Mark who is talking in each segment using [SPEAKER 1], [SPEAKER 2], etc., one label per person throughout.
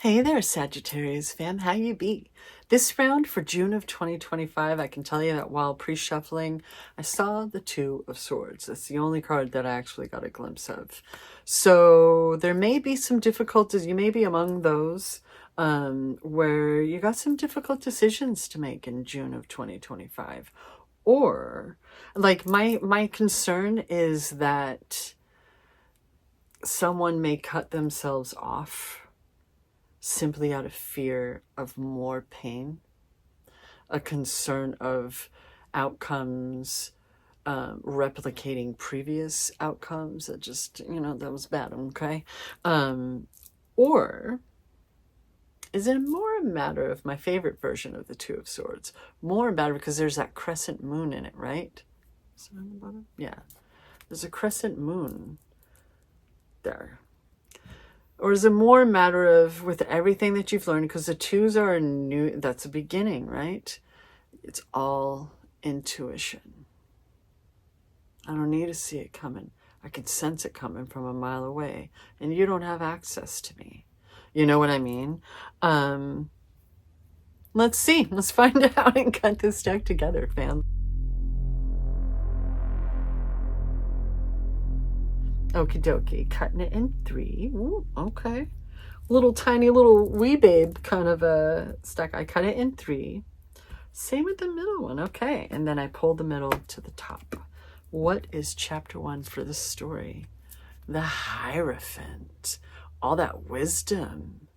[SPEAKER 1] Hey there, Sagittarius fam. How you be? This round for June of 2025, I can tell you that while pre-shuffling, I saw the Two of Swords. That's the only card that I actually got a glimpse of. So there may be some difficulties. You may be among those where you got some difficult decisions to make in June of 2025. Or, like, my concern is that someone may cut themselves off simply out of fear of more pain, a concern of outcomes replicating previous outcomes that just, that was bad, okay? Or is it more a matter of my favorite version of the Two of Swords? More a matter because there's that crescent moon in it, right? Is it on the bottom? Yeah. There's a crescent moon there. Or is it more a matter of, with everything that you've learned, because the twos are a new, that's a beginning, right? It's all intuition. I don't need to see it coming. I can sense it coming from a mile away, and you don't have access to me. You know what I mean? Let's see. Let's find out and cut this deck together, fam. Okie dokie, cutting it in 3. Ooh, okay. Little tiny little wee babe kind of a stack. I cut it in 3. Same with the middle one. Okay. And then I pull the middle to the top. What is chapter 1 for this story? The Hierophant. All that wisdom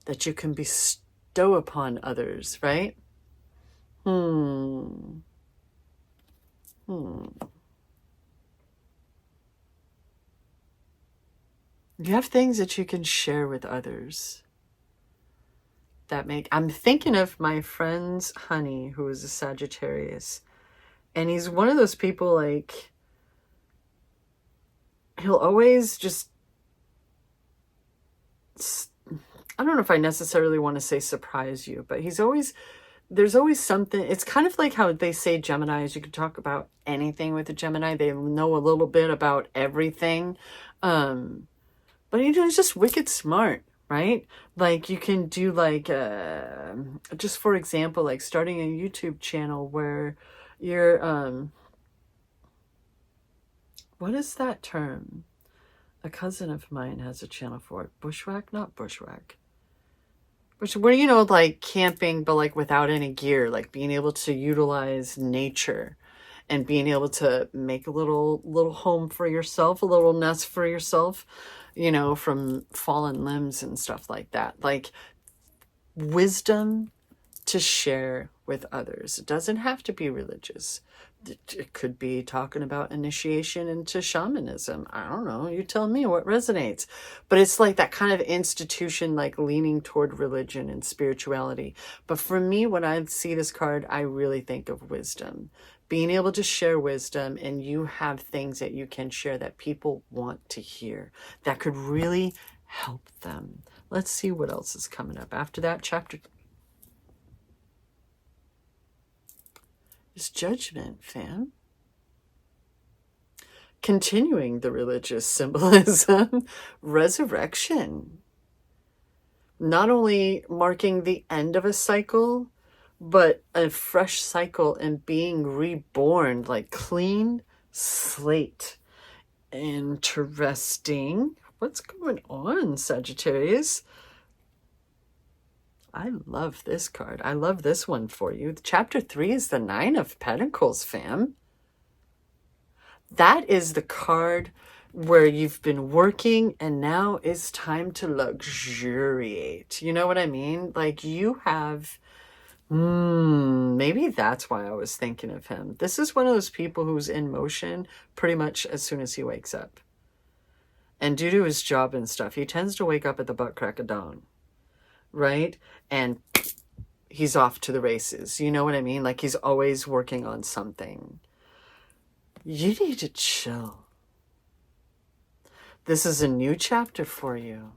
[SPEAKER 1] that you can bestow upon others, right? You have things that you can share with others that make... I'm thinking of my friend's Honey, who is a Sagittarius. And he's one of those people, like, he'll always just... I don't know if I necessarily want to say surprise you, but he's always... There's always something... It's kind of like how they say Geminis, you can talk about anything with a Gemini. They know a little bit about everything. But he's just wicked smart, right? Like, you can do, like, just for example, like starting a YouTube channel where you're, what is that term? A cousin of mine has a channel for it. Bushwhack? Not bushwhack. Where, like camping, but like without any gear, like being able to utilize nature and being able to make a little home for yourself, a little nest for yourself, from fallen limbs and stuff like that. Like, wisdom to share with others. It doesn't have to be religious. It could be talking about initiation into shamanism. I don't know. You tell me what resonates. But it's like that kind of institution, like leaning toward religion and spirituality. But for me, when I see this card, I really think of wisdom. Being able to share wisdom, and you have things that you can share that people want to hear that could really help them. Let's see what else is coming up. After that, chapter is Judgment, fam. Continuing the religious symbolism, resurrection. Not only marking the end of a cycle, but a fresh cycle and being reborn, like clean slate. Interesting. What's going on, Sagittarius? I love this card. I love this one for you. Chapter 3 is the 9 of Pentacles, fam. That is the card where you've been working and now it's time to luxuriate. You know what I mean? Like, you have... maybe that's why I was thinking of him. This is one of those people who's in motion pretty much as soon as he wakes up. And due to his job and stuff, he tends to wake up at the butt crack of dawn. Right? And he's off to the races. You know what I mean? Like, he's always working on something. You need to chill. This is a new chapter for you.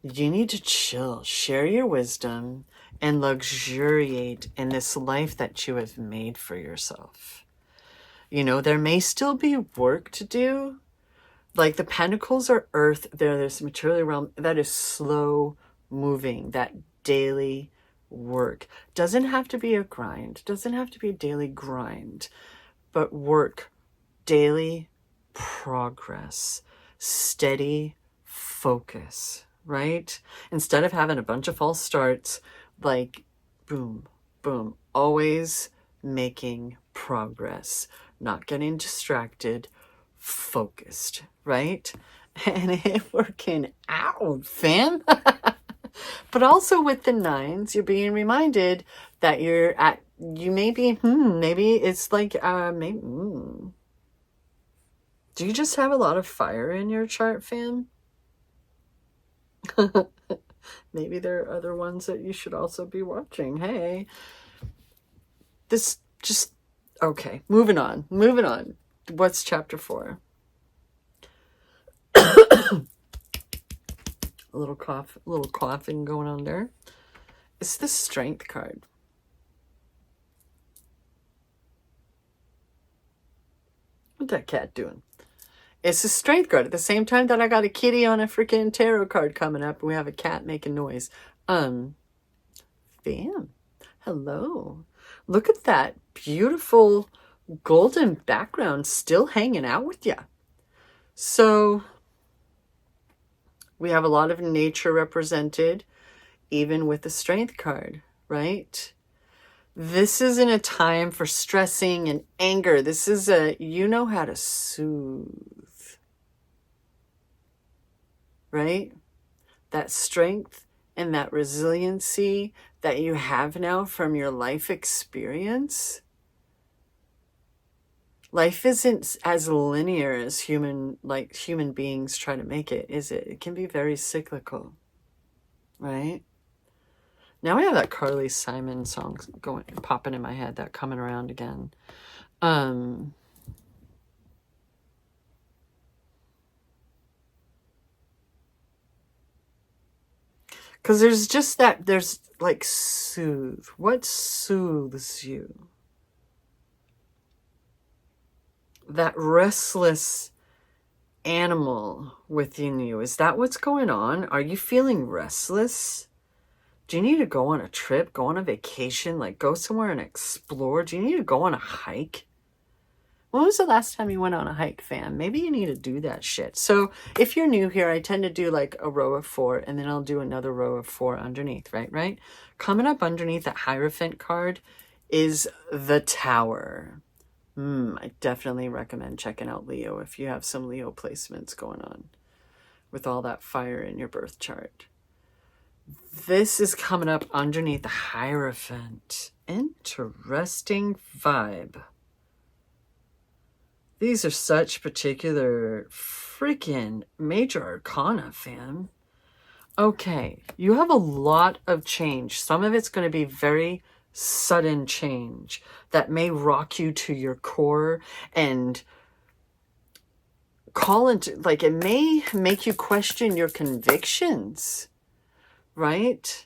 [SPEAKER 1] You need to chill. Share your wisdom and luxuriate in this life that you have made for yourself. There may still be work to do, Like the pentacles are earth. They're this material realm that is slow moving, that daily work. Doesn't have to be a grind. Doesn't have to be a daily grind, but work, daily progress, steady focus, right? Instead of having a bunch of false starts, like boom, boom, always making progress, not getting distracted, focused, right? And it working out, fam. But also with the nines, you're being reminded that you may be, maybe it's like, maybe, do you just have a lot of fire in your chart, fam? Maybe there are other ones that you should also be watching. Hey, this just, okay, moving on. What's chapter 4? A little coughing going on there. It's the Strength card. What's that cat doing? It's a Strength card. At the same time that I got a kitty on a freaking tarot card coming up, and we have a cat making noise. Bam. Hello. Look at that beautiful golden background still hanging out with you. So we have a lot of nature represented, even with the Strength card, right? This isn't a time for stressing and anger. This is you know how to soothe, right? That strength and that resiliency that you have now from your life experience. Life isn't as linear as human beings try to make it, is it? It can be very cyclical, right? Now I have that Carly Simon song popping in my head, that coming around again. Because there's like soothe. What soothes you? That restless animal within you. Is that what's going on? Are you feeling restless? Do you need to go on a trip, go on a vacation, like go somewhere and explore? Do you need to go on a hike? When was the last time you went on a hike, fam? Maybe you need to do that shit. So if you're new here, I tend to do like a row of 4 and then I'll do another row of 4 underneath, right? Coming up underneath that Hierophant card is the Tower. I definitely recommend checking out Leo if you have some Leo placements going on with all that fire in your birth chart. This is coming up underneath the Hierophant. Interesting vibe. These are such particular freaking major arcana, fam. Okay, you have a lot of change. Some of it's going to be very sudden change that may rock you to your core and call into, like, it may make you question your convictions, right?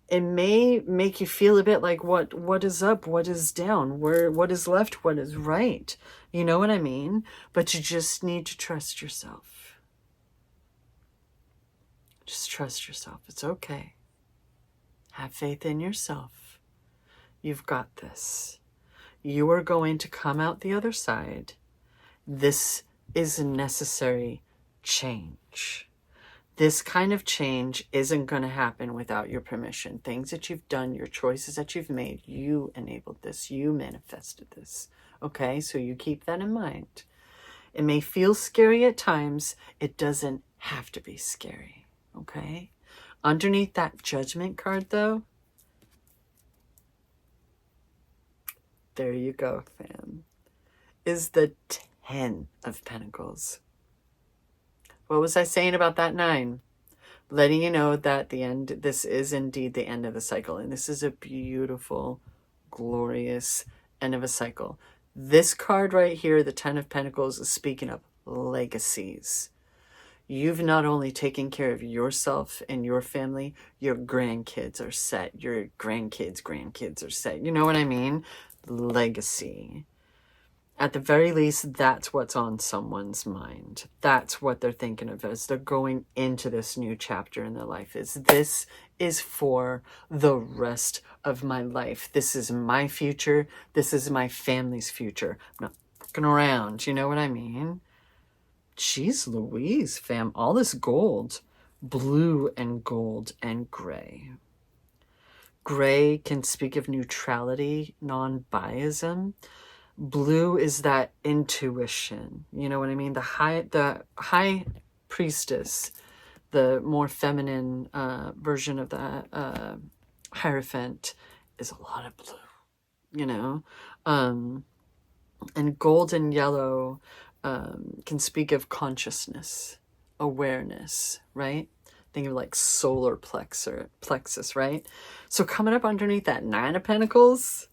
[SPEAKER 1] It may make you feel a bit like what is up, what is down, what is left, what is right. You know what I mean? But you just need to trust yourself. Just trust yourself. It's okay. Have faith in yourself. You've got this. You are going to come out the other side. This is a necessary change. This kind of change isn't going to happen without your permission. Things that you've done, your choices that you've made, you enabled this. You manifested this. Okay, so you keep that in mind. It may feel scary at times. It doesn't have to be scary. Okay? Underneath that Judgment card, though, there you go, fam, is the 10 of Pentacles. What was I saying about that 9? Letting you know that this is indeed the end of the cycle. And this is a beautiful, glorious end of a cycle. This card right here, the 10 of Pentacles, is speaking of legacies. You've not only taken care of yourself and your family, your grandkids are set. Your grandkids are set. You know what I mean? Legacy. At the very least, that's what's on someone's mind. That's what they're thinking of as they're going into this new chapter in their life. Is this is for the rest of my life. This is my future. This is my family's future. I'm not fucking around. You know what I mean? Jeez Louise, fam. All this gold. Blue and gold and gray. Gray can speak of neutrality, non-biasm. Blue is that intuition. You know what I mean? The high priestess, the more feminine version of the Hierophant, is a lot of blue, you know? And gold and yellow can speak of consciousness, awareness, right? Think of like solar plexus, right? So coming up underneath that Nine of Pentacles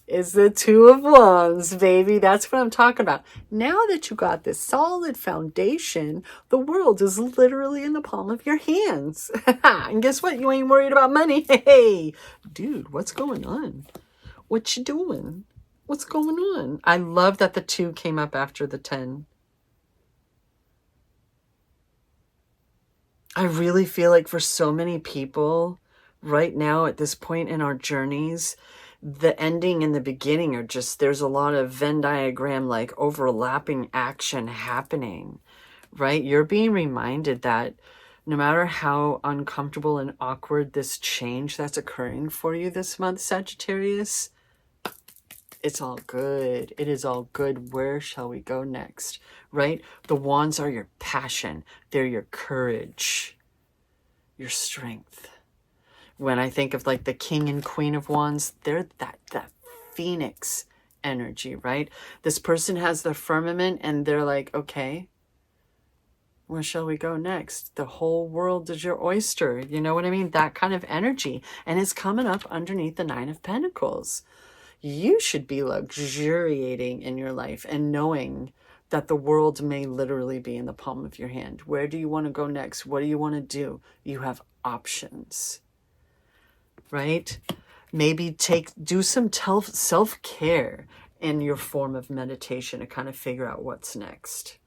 [SPEAKER 1] is the Two of Wands, baby. That's what I'm talking about. Now that you got this solid foundation, the world is literally in the palm of your hands. And guess what? You ain't worried about money. Hey, dude, what's going on? What you doing? What's going on? I love that the 2 came up after the 10. I really feel like for so many people right now at this point in our journeys, the ending and the beginning are just, there's a lot of Venn diagram, like overlapping action happening, right? You're being reminded that no matter how uncomfortable and awkward this change that's occurring for you this month, Sagittarius, it's all good. It is all good. Where shall we go next, right? The wands are your passion. They're your courage, your strength. When I think of like the King and Queen of Wands, they're that phoenix energy, right? This person has the firmament and they're like, okay, where shall we go next? The whole world is your oyster. You know what I mean? That kind of energy. And it's coming up underneath the 9 of Pentacles. You should be luxuriating in your life and knowing that the world may literally be in the palm of your hand. Where do you want to go next? What do you want to do? You have options. Right? Maybe do some self-care in your form of meditation to kind of figure out what's next,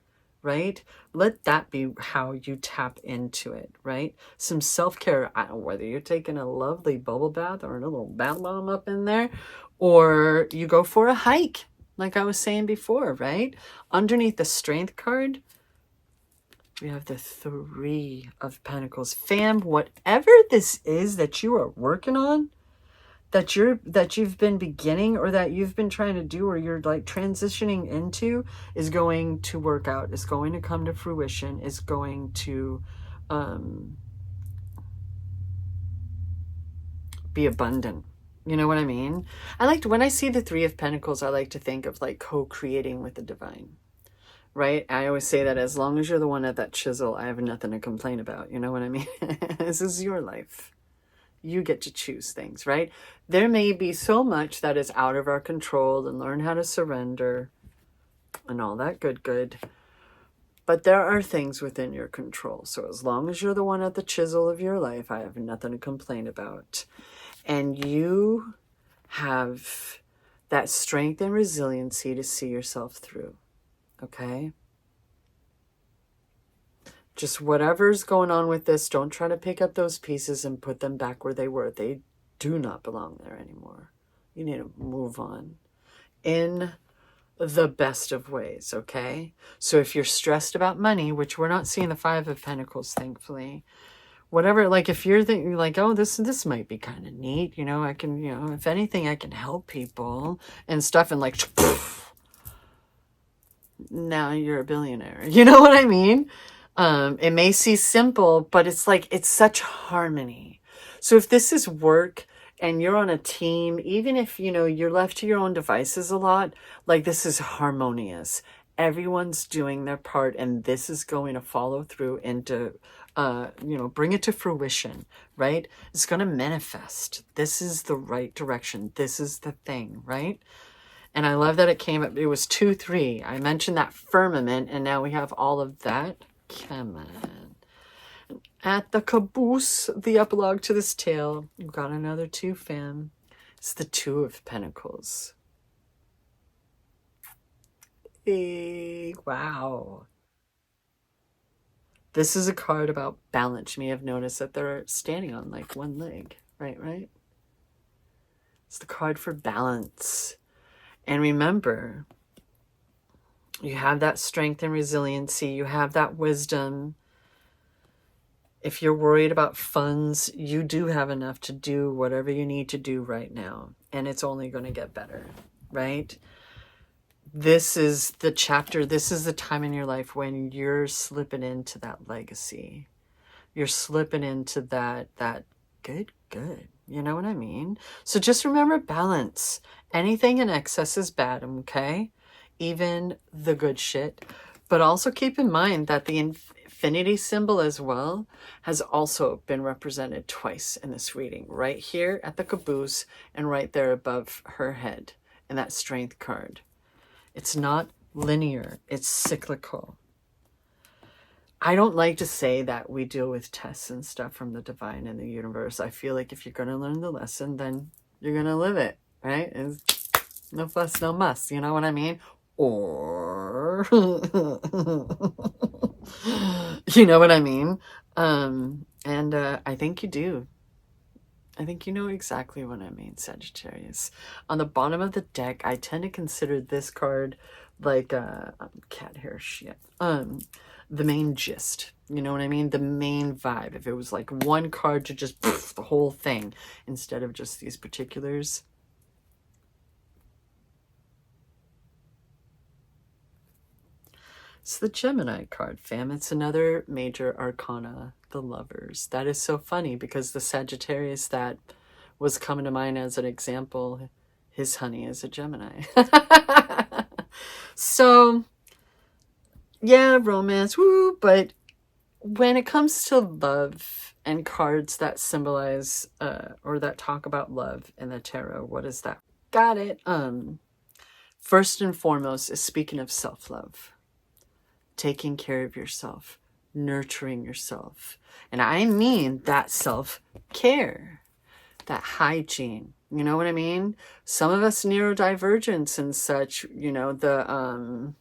[SPEAKER 1] right? Let that be how you tap into it, right? Some self-care, whether you're taking a lovely bubble bath or a little bath bomb up in there, or you go for a hike, like I was saying before, right? Underneath the Strength card, we have the 3 of Pentacles. Fam, whatever this is that you are working on, that you've been beginning or that you've been trying to do or you're like transitioning into, is going to work out, is going to come to fruition, is going to be abundant. You know what I mean? When I see the 3 of Pentacles, I like to think of like co-creating with the divine. Right? I always say that as long as you're the one at that chisel, I have nothing to complain about. You know what I mean? This is your life. You get to choose things, right? There may be so much that is out of our control, and learn how to surrender and all that good. But there are things within your control. So as long as you're the one at the chisel of your life, I have nothing to complain about. And you have that strength and resiliency to see yourself through. Okay? Just whatever's going on with this, don't try to pick up those pieces and put them back where they were. They do not belong there anymore. You need to move on in the best of ways, okay? So if you're stressed about money, which we're not seeing the 5 of Pentacles, thankfully, whatever, like if you're thinking like, oh, this might be kind of neat, you know, I can, you know, if anything, I can help people and stuff, and like, now you're a billionaire. You know what I mean? It may seem simple, but it's like, it's such harmony. So if this is work and you're on a team, even if, you know, you're left to your own devices a lot, like this is harmonious. Everyone's doing their part, and this is going to follow through into, you know, bring it to fruition, right? It's going to manifest. This is the right direction. This is the thing, right? And I love that it came up. It was 2-3. I mentioned that firmament, and now we have all of that. Come on. At the caboose, the epilogue to this tale, we've got another 2, fam. It's the 2 of Pentacles. Wow. This is a card about balance. You may have noticed that they're standing on like one leg. Right? It's the card for balance. And remember, you have that strength and resiliency. You have that wisdom. If you're worried about funds, you do have enough to do whatever you need to do right now. And it's only going to get better, right? This is the chapter, this is the time in your life when you're slipping into that legacy. You're slipping into that good. You know what I mean? So just remember balance. Anything in excess is bad, okay? Even the good shit. But also keep in mind that the infinity symbol as well has also been represented twice in this reading. Right here at the caboose and right there above her head in that strength card. It's not linear. It's cyclical. I don't like to say that we deal with tests and stuff from the divine and the universe. I feel like if you're going to learn the lesson, then you're going to live it, right? It's no fuss, no muss. You know what I mean? Or, you know what I mean? I think you do. I think you know exactly what I mean, Sagittarius. On the bottom of the deck, I tend to consider this card like cat hair shit. The main gist. You know what I mean? The main vibe. If it was like one card to just poof, the whole thing instead of just these particulars. It's the Gemini card, fam. It's another major arcana, the Lovers. That is so funny because the Sagittarius that was coming to mind as an example, his honey is a Gemini. So, yeah, romance, woo, but when it comes to love and cards that symbolize or that talk about love in the tarot, what is that? Got it. First and foremost is speaking of self-love. Taking care of yourself, nurturing yourself. And I mean that self-care, that hygiene. You know what I mean? Some of us neurodivergence and such, you know, the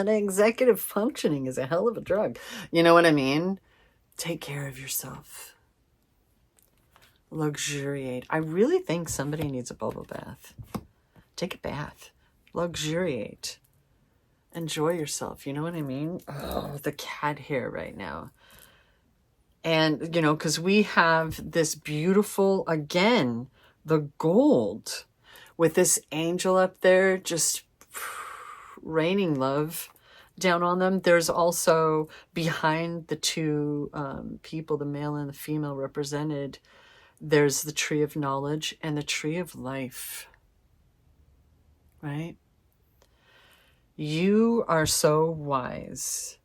[SPEAKER 1] executive functioning is a hell of a drug. You know what I mean? Take care of yourself. Luxuriate. I really think somebody needs a bubble bath. Take a bath. Luxuriate. Enjoy yourself. You know what I mean? Oh, the cat hair right now. And, you know, because we have this beautiful, again, the gold with this angel up there just raining love down on them. There's also behind the two people, the male and the female represented, there's the tree of knowledge and the tree of life, right? You are so wise.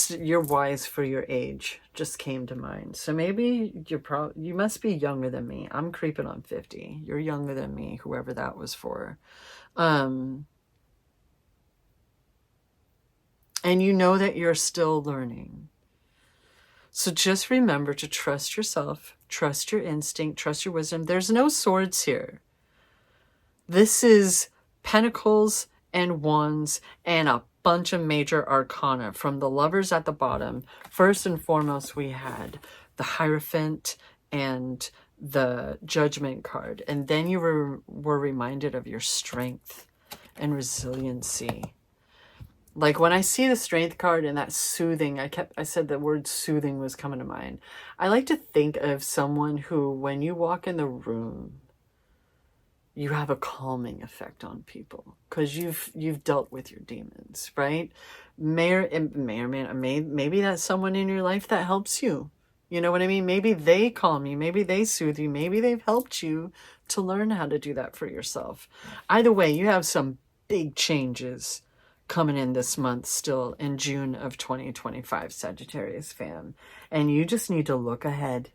[SPEAKER 1] You're wise for your age just came to mind. So maybe you must be younger than me. I'm creeping on 50. You're younger than me, whoever that was for. And you know that you're still learning. So just remember to trust yourself, trust your instinct, trust your wisdom. There's no swords here. This is pentacles and wands and a bunch of major arcana from the Lovers at the bottom. First and foremost, we had the Hierophant and the Judgment card. And then you were reminded of your strength and resiliency. Like when I see the Strength card and that soothing, I said the word soothing was coming to mind. I like to think of someone who, when you walk in the room, you have a calming effect on people because you've dealt with your demons, right? Maybe that's someone in your life that helps you. You know what I mean? Maybe they calm you. Maybe they soothe you. Maybe they've helped you to learn how to do that for yourself. Either way, you have some big changes coming in this month still in June of 2025, Sagittarius fam. And you just need to look ahead.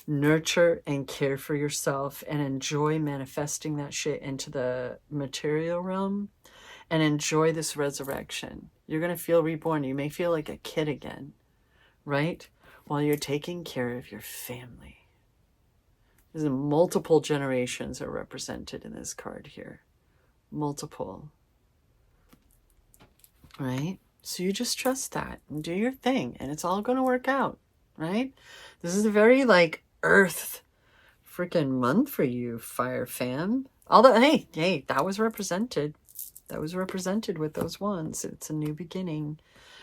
[SPEAKER 1] Nurture and care for yourself and enjoy manifesting that shit into the material realm and enjoy this resurrection. You're going to feel reborn. You may feel like a kid again, right? While you're taking care of your family. There's multiple generations are represented in this card here. Multiple. right? So you just trust that and do your thing, and it's all going to work out, right? This is a very like earth freaking month for you, fire fam. Although, hey, that was represented. That was represented with those ones. It's a new beginning.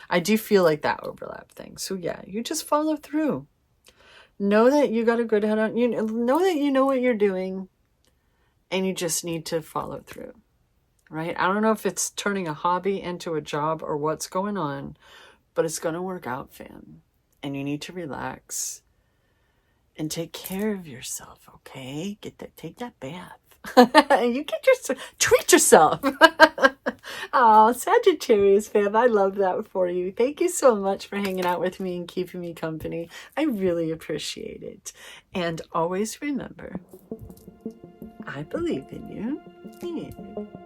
[SPEAKER 1] I do feel like that overlap thing. So yeah, you just follow through. Know that you got a good head on. You know that you know what you're doing, and you just need to follow through, right? I don't know if it's turning a hobby into a job or what's going on, but it's going to work out, fam. And you need to relax and take care of yourself, okay? Take that bath. You treat yourself. Oh, Sagittarius fam, I love that for you. Thank you so much for hanging out with me and keeping me company. I really appreciate it. And always remember, I believe in you.